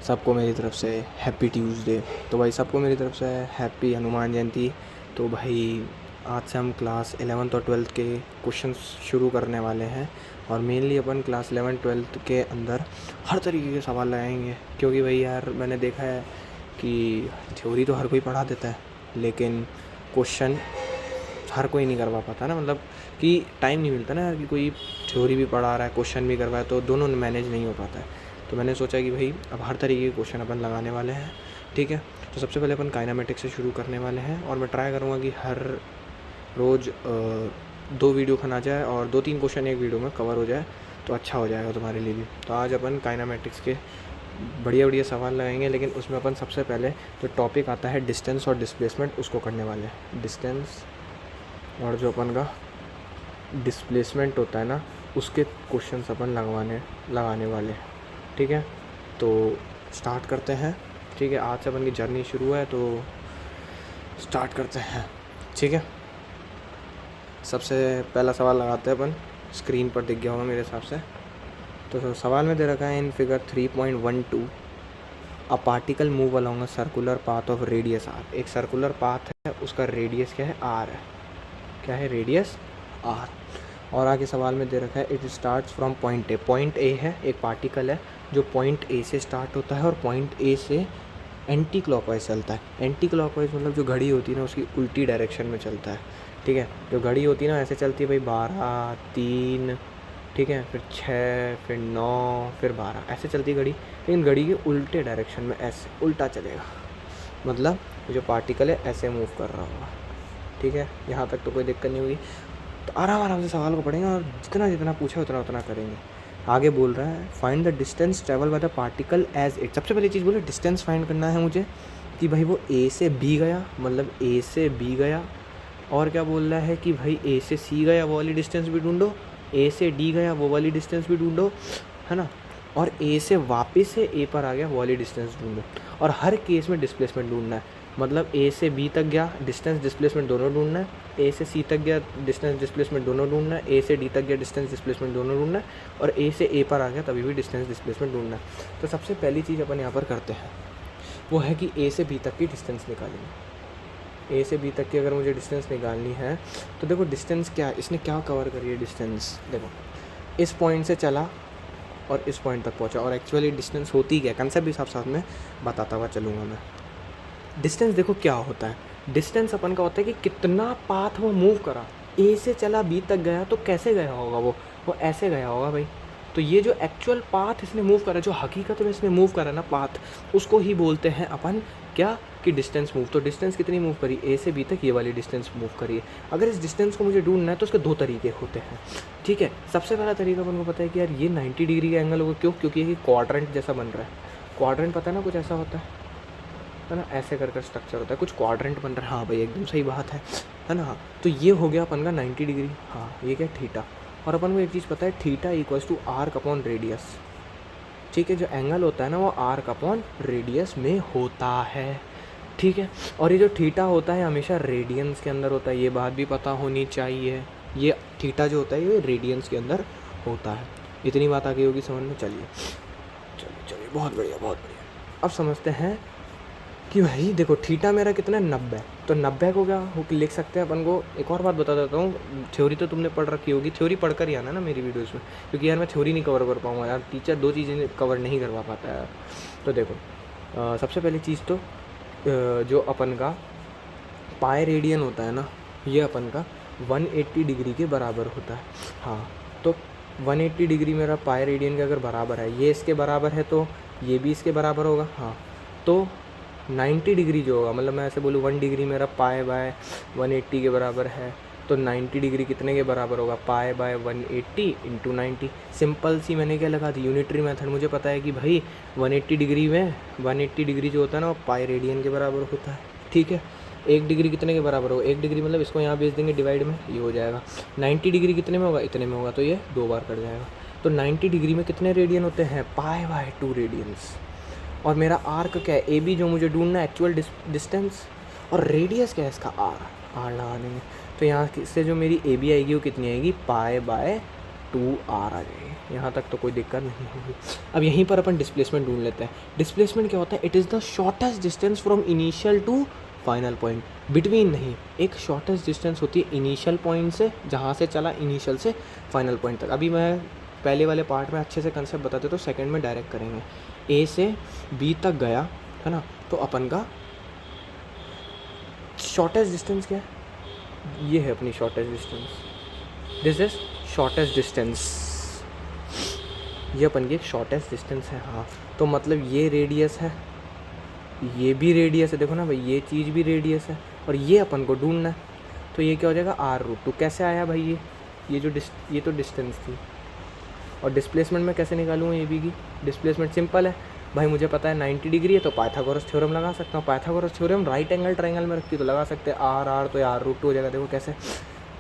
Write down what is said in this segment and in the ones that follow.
सबको मेरी तरफ से हैप्पी ट्यूसडे। तो भाई सबको मेरी तरफ से हैप्पी हनुमान जयंती। तो भाई आज से हम क्लास 11th और 12th के क्वेश्चंस शुरू करने वाले हैं और मेनली अपन क्लास 11 12th के अंदर हर तरीके के सवाल लगाएंगे, क्योंकि भाई यार मैंने देखा है कि थ्योरी तो हर कोई पढ़ा देता है लेकिन क्वेश्चन हर कोई नहीं करवा पाता ना, मतलब कि टाइम नहीं मिलता ना यार कि कोई थ्योरी भी पढ़ा रहा है क्वेश्चन भी करवाए, तो दोनों मैनेज नहीं हो पाता है। तो मैंने सोचा कि भाई अब हर तरीके के क्वेश्चन अपन लगाने वाले हैं, ठीक है। तो सबसे पहले अपन काइनेमेटिक्स से शुरू करने वाले हैं और मैं ट्राई करूँगा कि हर रोज़ 2 वीडियो खन आ जाए और 2-3 क्वेश्चन एक वीडियो में कवर हो जाए, तो अच्छा हो जाएगा तुम्हारे लिए भी। तो आज अपन काइनेमेटिक्स के बढ़िया बढ़िया सवाल लगाएंगे, लेकिन उसमें अपन सबसे पहले जो टॉपिक आता है डिस्टेंस और डिस्प्लेसमेंट उसको करने वाले हैं। डिस्टेंस और जो अपन का डिस्प्लेसमेंट होता है ना, उसके क्वेश्चंस अपन लगाने वाले हैं, ठीक है। तो स्टार्ट करते हैं, ठीक है। आज से अपन की जर्नी शुरू है तो स्टार्ट करते हैं, ठीक है। सबसे पहला सवाल लगाते हैं अपन, स्क्रीन पर दिख गया होगा मेरे हिसाब से। तो सवाल में दे रखा है in figure 3.12 a particle move along a circular path of radius R. एक सर्कुलर पाथ है, उसका रेडियस क्या है, आर है। क्या है, रेडियस आर। और आगे सवाल में दे रखा है it starts from point A. Point A है, एक पार्टिकल है जो पॉइंट ए से स्टार्ट होता है और पॉइंट ए से एंटी क्लॉकवाइज चलता है। एंटी क्लॉकवाइज मतलब जो घड़ी होती है ना उसकी उल्टी डायरेक्शन में चलता है, ठीक है। जो घड़ी होती है ना ऐसे चलती है भाई 12 3, ठीक है, फिर 6, फिर 9, फिर 12, ऐसे चलती है घड़ी, लेकिन घड़ी के उल्टे डायरेक्शन में ऐसे उल्टा चलेगा, मतलब जो पार्टिकल है ऐसे मूव कर रहा होगा, ठीक है। यहाँ तक तो कोई दिक्कत नहीं होगी। तो आराम आराम से सवाल को पढ़ेंगे और जितना जितना पूछा उतना उतना करेंगे। आगे बोल रहा है find the distance travel by the particle as it. सबसे पहली चीज़ बोले डिस्टेंस फाइंड करना है मुझे कि भाई वो ए से बी गया, मतलब ए से बी गया। और क्या बोल रहा है कि भाई ए से सी गया, वो वाली डिस्टेंस भी ढूंढो। ए से डी गया, वो वाली डिस्टेंस भी ढूंढो, है ना। और ए से वापस से ए पर आ गया, वो वाली डिस्टेंस ढूंढो। और हर केस में डिस्प्लेसमेंट ढूंढना है, मतलब ए से बी तक गया, डिस्टेंस डिस्प्लेसमेंट दोनों ढूंढना है। ए से सी तक गया, डिस्टेंस डिस्प्लेसमेंट दोनों ढूंढना है। ए से डी तक गया, डिस्टेंस डिस्प्लेसमेंट दोनों ढूंढना है। और ए से ए पर आ गया तभी भी डिस्टेंस डिस्प्लेसमेंट ढूंढना है। तो सबसे पहली चीज़ अपन यहाँ पर करते हैं वो है कि ए से बी तक की डिस्टेंस निकालेंगे। ए से बी तक की अगर मुझे डिस्टेंस निकालनी है तो देखो डिस्टेंस क्या, इसने क्या कवर करी है डिस्टेंस, देखो इस पॉइंट से चला और इस पॉइंट तक पहुँचा। और एक्चुअली डिस्टेंस होती क्या, कंसेप्ट भी साथ में बताता हुआ चलूँगा मैं। डिस्टेंस देखो क्या होता है, डिस्टेंस अपन का होता है कि कितना पाथ वो मूव करा। ए से चला बी तक गया तो कैसे गया होगा, वो ऐसे गया होगा भाई। तो ये जो एक्चुअल पाथ इसने मूव करा, जो हकीकत में इसने मूव करा ना पाथ, उसको ही बोलते हैं अपन क्या, कि डिस्टेंस मूव। तो डिस्टेंस कितनी मूव करी, ए से बी तक ये वाली डिस्टेंस मूव करी है। अगर इस डिस्टेंस को मुझे ढूंढना है तो उसके 2 तरीके होते हैं, ठीक है। सबसे पहला तरीका अपन को पता है कि यार ये 90 डिग्री का एंगल होगा, क्यों, क्योंकि ये क्वाड्रेंट जैसा बन रहा है। क्वाड्रेंट पता है ना, कुछ ऐसा होता है ना, ऐसे कर स्ट्रक्चर होता है, कुछ क्वाड्रेंट बन रहा है। हाँ भाई एकदम सही बात है ना। हाँ तो ये हो गया अपन का 90 डिग्री। हाँ ये क्या, थीटा। और अपन को एक चीज़ पता है, theta equals to arc upon radius, ठीक है। जो एंगल होता है ना वो आर्क अपॉन रेडियस में होता है, ठीक है। और ये जो थीटा होता है हमेशा रेडियंस के अंदर होता है, ये बात भी पता होनी चाहिए। ये थीटा जो होता है ये रेडियंस के अंदर होता है। इतनी बात आगे होगी समझ में, चलिए चलिए चलिए, बहुत बढ़िया बहुत बढ़िया। अब समझते हैं कि भाई देखो थीटा मेरा कितना है, 90। तो 90 को क्या हो लिख सकते हैं अपन को। एक और बात बता देता हूँ, थ्योरी तो तुमने पढ़ रखी होगी, थ्योरी पढ़कर ही आना ना मेरी वीडियोस में, क्योंकि यार मैं थ्योरी नहीं कवर कर पाऊँगा यार, टीचर 2 चीज़ें कवर नहीं करवा पाता है यार। तो देखो सबसे पहली चीज़ तो जो अपन का पाई रेडियन होता है ना, ये अपन का 180 डिग्री के बराबर होता है। हाँ तो 180 डिग्री मेरा पाई रेडियन के अगर बराबर है, ये इसके बराबर है तो ये भी इसके बराबर होगा। हाँ तो 90 डिग्री जो होगा, मतलब मैं ऐसे बोलूँ 1 डिग्री मेरा पाई बाय 180 के बराबर है, तो 90 डिग्री कितने के बराबर होगा, पाई बाय 180 इंटू 90। सिंपल सी मैंने क्या लगा दी, यूनिटरी मेथड। मुझे पता है कि भाई 180 डिग्री में 180 डिग्री जो होता है ना वो पाई रेडियन के बराबर होता है, ठीक है। 1 डिग्री कितने के बराबर होगा, 1 डिग्री मतलब इसको यहाँ भेज देंगे डिवाइड में, ये हो जाएगा। 90 डिग्री कितने में होगा, इतने में होगा, तो ये 2 बार कट जाएगा। तो 90 डिग्री में कितने रेडियन होते हैं, पाई बाय 2 रेडियंस। और मेरा आर्क क्या है, ए बी जो मुझे ढूंढना है एक्चुअल डिस्टेंस, और रेडियस क्या है इसका, आर लगा देंगे। तो यहाँ से जो मेरी ए बी आएगी वो कितनी आएगी, पाई बाय 2r आ जाएगी। यहाँ तक तो कोई दिक्कत नहीं होगी। अब यहीं पर अपन डिस्प्लेसमेंट ढूंढ लेते हैं। डिस्प्लेसमेंट क्या होता है? It is the shortest distance from initial to final point. Between नहीं, एक शॉर्टेस्ट डिस्टेंस होती है इनिशियल पॉइंट से, जहाँ से चला इनिशियल से फाइनल पॉइंट तक। अभी मैं पहले वाले पार्ट में अच्छे से कंसेप्ट बताते तो सेकंड में डायरेक्ट करेंगे। ए से बी तक गया है ना, तो अपन का शॉर्टेस्ट डिस्टेंस क्या है? ये है अपनी shortest distance. This is shortest distance. ये अपन की एक शॉर्टेस्ट डिस्टेंस है। हाँ, तो मतलब ये रेडियस है, ये भी रेडियस है। देखो ना भाई, ये चीज़ भी रेडियस है और ये अपन को ढूंढना है। तो ये क्या हो जाएगा? r√2। कैसे आया भाई? ये तो डिस्टेंस थी। और डिस्प्लेसमेंट में कैसे निकालूँ ये भी की? डिस्प्लेसमेंट सिंपल है भाई, मुझे पता है 90 डिग्री है तो पाइथागोरस थ्योरम लगा सकता हूँ। Pythagoras theorem right angle triangle में रखती तो लगा सकते हैं r तो r√2 हो जाएगा। देखो कैसे?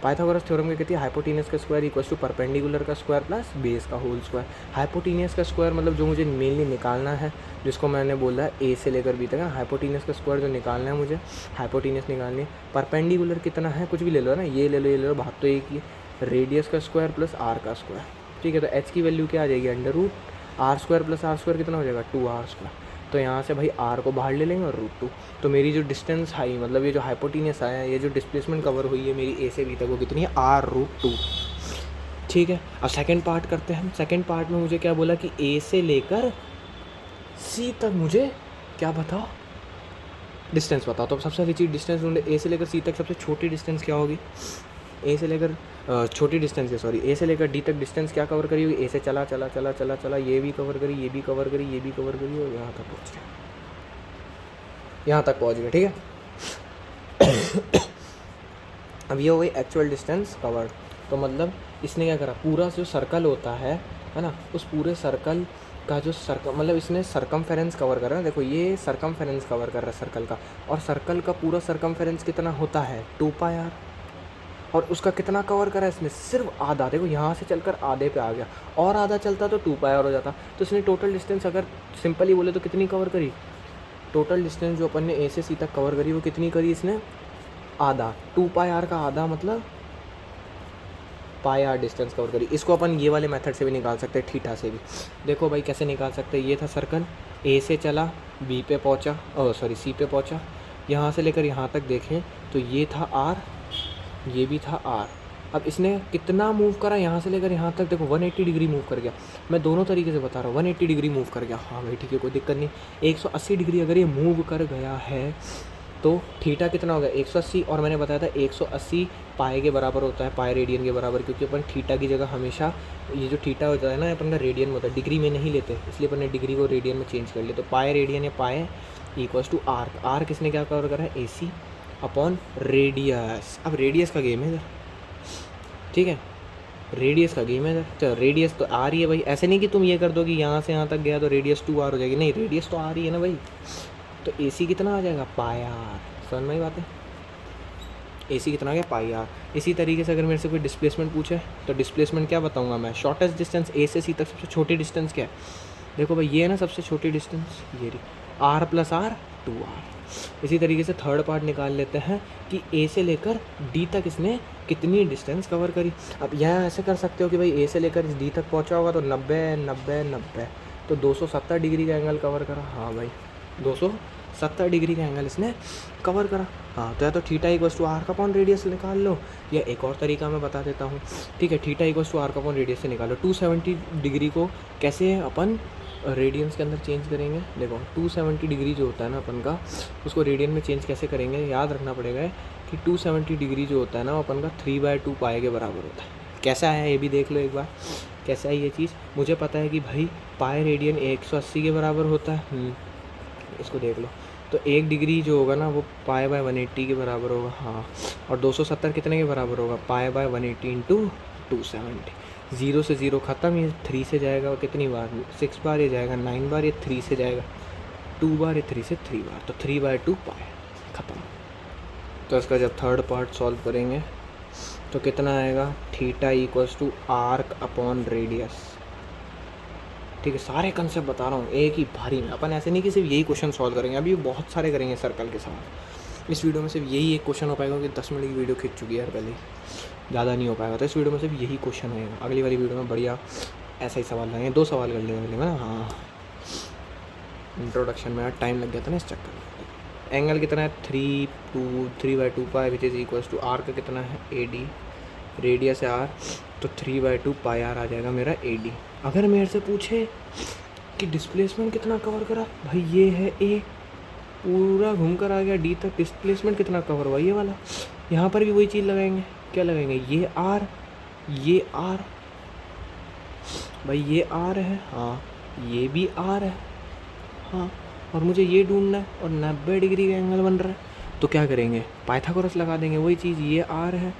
पाइथागोरस थ्योरम क्या कहती है? हाइपोटेन्यूस का स्क्वायर इक्वल्स टू परपेंडिकुलर का स्क्वायर प्लस बेस का होल स्क्वायर। हाइपोटेन्यूस का स्क्वायर मतलब जो मुझे मेनली निकालना है, जिसको मैंने बोला है ए से लेकर बी तक है। हाइपोटेन्यूस का स्क्वायर जो निकालना है मुझे, हाइपोटेन्यूस निकालनी है। परपेंडिकुलर कितना है? कुछ भी ले लो ना, ये ले लो, ये ले लो, बात तो एक ही। रेडियस का स्क्वायर प्लस आर का स्क्वायर। ठीक है, तो एच की वैल्यू क्या आ जाएगी? √r² प्लस r² कितना हो जाएगा? 2r²। तो यहाँ से भाई r को बाहर ले लेंगे और √2। तो मेरी जो डिस्टेंस आई, मतलब ये जो हाइपोटेन्यूस आया, ये जो डिस्प्लेसमेंट कवर हुई है मेरी ए से बी तक, वो कितनी है? r√2। ठीक है, अब सेकंड पार्ट करते हैं हम। सेकंड पार्ट में मुझे क्या बोला कि ए से लेकर सी तक मुझे क्या बताओ? डिस्टेंस बताओ। तो सबसे पहली चीज़ डिस्टेंस ढूंढे। ए से लेकर सी तक सबसे छोटी डिस्टेंस क्या होगी? ए से लेकर छोटी डिस्टेंस है, सॉरी, ए से लेकर डी तक डिस्टेंस क्या कवर करी होगी? ए से चला चला चला चला चला, ये भी कवर करी, ये भी कवर करी, ये भी कवर करी और यहाँ तक पहुँच गया। यहाँ तक पहुँच गया। ठीक है। अब ये हो गई एक्चुअल डिस्टेंस कवर्ड। तो मतलब इसने क्या करा? पूरा जो सर्कल होता है ना, उस पूरे सर्कल का जो मतलब इसने सरकमफेरेंस कवर कर रहा है। देखो ये सरकमफेरेंस कवर कर रहा है सर्कल का, और सर्कल का पूरा सरकमफेरेंस कितना होता है? 2πr। और उसका कितना कवर करा है इसने? सिर्फ आधा। देखो यहाँ से चलकर आधे पे आ गया, और आधा चलता तो 2πr हो जाता। तो इसने टोटल डिस्टेंस अगर सिंपली बोले तो कितनी कवर करी? टोटल डिस्टेंस जो अपन ने ए से सी तक कवर करी वो कितनी करी इसने? आधा। 2πr का आधा मतलब πr डिस्टेंस कवर करी। इसको अपन ये वाले मेथड से भी निकाल सकते हैं, थीटा से भी। देखो भाई कैसे निकाल सकते हैं। ये था सर्कल, ए से चला, बी पे पहुँचा, सी पे पहुँचा, यहाँ से लेकर यहाँ तक देखें तो ये था r, ये भी था r। अब इसने कितना मूव करा? यहाँ से लेकर यहाँ तक देखो 180 डिग्री मूव कर गया। मैं दोनों तरीके से बता रहा हूँ, 180 डिग्री मूव कर गया। हाँ भाई ठीक है, कोई दिक्कत नहीं। 180 डिग्री अगर ये मूव कर गया है तो थीटा कितना हो गया? 180। और मैंने बताया था 180 पाई के बराबर होता है, पाई रेडियन के बराबर, क्योंकि अपन थीटा की जगह हमेशा ये जो थीटा होता है ना, अपन का रेडियन होता है, डिग्री में नहीं लेते, इसलिए अपन ने डिग्री को रेडियन में चेंज कर लिया। तो पाई रेडियन या pi equals to R. R किसने क्या कवर करा है? A C upon radius. अब रेडियस का गेम है इधर, ठीक है, रेडियस का गेम है इधर। चलो रेडियस तो आ रही है भाई, ऐसे नहीं कि तुम ये कर दो कि यहाँ से यहाँ तक गया तो रेडियस 2r हो जाएगी, नहीं, रेडियस तो आ रही है ना भाई। तो ए सी कितना आ जाएगा? पाई आर। समझ में ही बात है? ए सी कितना आ गया? पाई आर। इसी तरीके से अगर मेरे से कोई डिस्प्लेसमेंट पूछे तो डिस्प्लेसमेंट क्या बताऊँगा मैं? शॉर्टेस्ट डिस्टेंस ए से सी तक सबसे छोटी डिस्टेंस क्या है? देखो भाई ये है ना सबसे छोटी डिस्टेंस, ये रही, r प्लस r 2r। इसी तरीके से थर्ड पार्ट निकाल लेते हैं कि ए से लेकर डी तक इसने कितनी डिस्टेंस कवर करी। अब यह ऐसे कर सकते हो कि भाई ए से लेकर डी तक पहुंचा होगा तो 90 90 90, तो 270 डिग्री का एंगल कवर करा। हाँ भाई 270 डिग्री का एंगल इसने कवर करा। हाँ, तो या तो थीटा इक्वल्स टू आर का अपॉन रेडियस निकाल लो, या एक और तरीका मैं बता देता हूँ। ठीक है, थीटा इक्वल्स टू आर का अपॉन रेडियस से निकालो। 270 डिग्री को कैसे अपन रेडियंस के अंदर चेंज करेंगे? देखो 270 डिग्री जो होता है ना अपन का, उसको रेडियन में चेंज कैसे करेंगे? याद रखना पड़ेगा कि 270 डिग्री जो होता है ना अपन का 3/2 पाई के बराबर होता है। कैसा है ये भी देख लो एक बार, कैसा है ये चीज़। मुझे पता है कि भाई पाई रेडियन 180 के बराबर होता है, इसको देख लो। तो 1 डिग्री जो होगा ना वो π/180 के बराबर होगा। हाँ, और 270 कितने के बराबर होगा? π/180 इंटू 270। 0 से 0 ख़त्म, ये 3 से जाएगा और कितनी बार? 6 बार ये जाएगा, 9 बार ये 3 से जाएगा, 2 बार ये 3 से 3 बार, तो 3/2 पाई ख़त्म। तो इसका जब थर्ड पार्ट सॉल्व करेंगे तो कितना आएगा? Theta equals to arc upon radius. ठीक है, सारे कंसेप्ट बता रहा हूँ एक ही भारी में। अपन ऐसे नहीं कि सिर्फ यही क्वेश्चन सॉल्व करेंगे, अभी बहुत सारे करेंगे सर्कल के साथ। इस वीडियो में सिर्फ यही एक क्वेश्चन हो पाएगा कि 10 मिनट की वीडियो खींच चुकी है यार पहले ही। ज़्यादा नहीं हो पाएगा। तो इस वीडियो में सिर्फ यही क्वेश्चन होएगा। अगली वाली वीडियो में बढ़िया ऐसा ही सवाल लगेंगे, 2 सवाल कर लेंगे ना। हाँ, इंट्रोडक्शन में टाइम लग गया था ना इस चक्कर में। एंगल कितना है 3/2 pi which is equals to r का कितना है AD, रेडियस है R, तो 3/2 पाई R आ जाएगा मेरा AD। अगर मेरे से पूछे कि डिस्प्लेसमेंट कितना कवर करा, भाई ये है A, पूरा घूम कर आ गया D तक, डिस्प्लेसमेंट कितना कवर हुआ ये वाला। यहाँ पर भी वही चीज़ लगाएंगे, क्या लगाएंगे, ये R, ये R, भाई ये R है, हाँ ये भी R है, हाँ, और मुझे ये ढूंढना है और 90 डिग्री का एंगल बन रहा है, तो क्या करेंगे, पाइथागोरस लगा देंगे। वही चीज़, ये R है,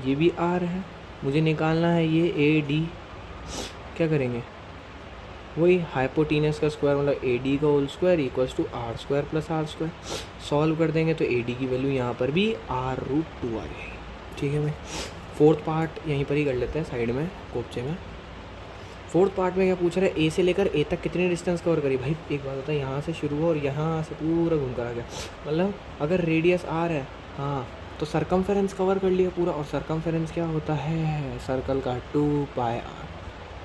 ये भी R है, मुझे निकालना है ये AD, क्या करेंगे, वही हाइपोटीनस का स्क्वायर मतलब AD का whole square equals to R² plus R²। Solve कर देंगे तो AD की वैल्यू यहाँ पर भी R√2 आ जाएगी। ठीक है भाई, फोर्थ पार्ट यहीं पर ही कर लेते हैं साइड में कोपचे में। फोर्थ पार्ट में क्या पूछ रहा है, A से लेकर A तक कितनी डिस्टेंस कवर करी। भाई एक बात होता है, यहाँ से शुरू हुआ और यहाँ से पूरा घूम कर आ गया, मतलब अगर रेडियस R है, हाँ, तो सरकमफेरेंस कवर कर लिया पूरा। और सरकमफेरेंस क्या होता है, सर्कल का 2πr,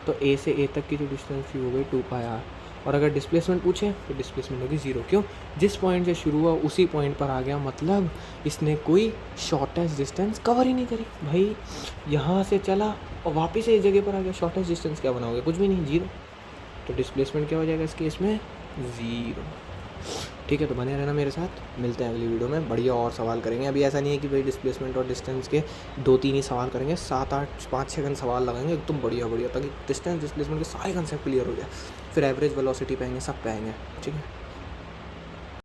तो A से A तक की जो डिस्टेंस थी वो गई 2πr। और अगर डिस्प्लेसमेंट पूछे तो डिस्प्लेसमेंट होगी 0। क्यों, जिस पॉइंट से शुरू हुआ उसी पॉइंट पर आ गया, मतलब इसने कोई शॉर्टेस्ट डिस्टेंस कवर ही नहीं करी। भाई यहाँ से चला और वापस इस जगह पर आ गया, शॉर्टेस्ट डिस्टेंस क्या बनाओगे, कुछ भी नहीं, 0। तो डिस्प्लेसमेंट क्या हो जाएगा इस केस में, 0। ठीक है, तो बने रहना मेरे साथ, मिलते हैं अगली वीडियो में, बढ़िया और सवाल करेंगे। अभी ऐसा नहीं है कि भाई डिस्प्लेसमेंट और डिस्टेंस के 2-3 ही सवाल करेंगे, 7-8 5-6 सवाल लगाएंगे एकदम बढ़िया, ताकि डिस्टेंस डिस्प्लेसमेंट के सारे कंसेप्ट क्लियर हो जाए। फिर एवरेज वेलोसिटी पे आएंगे, सब पे आएंगे। ठीक है।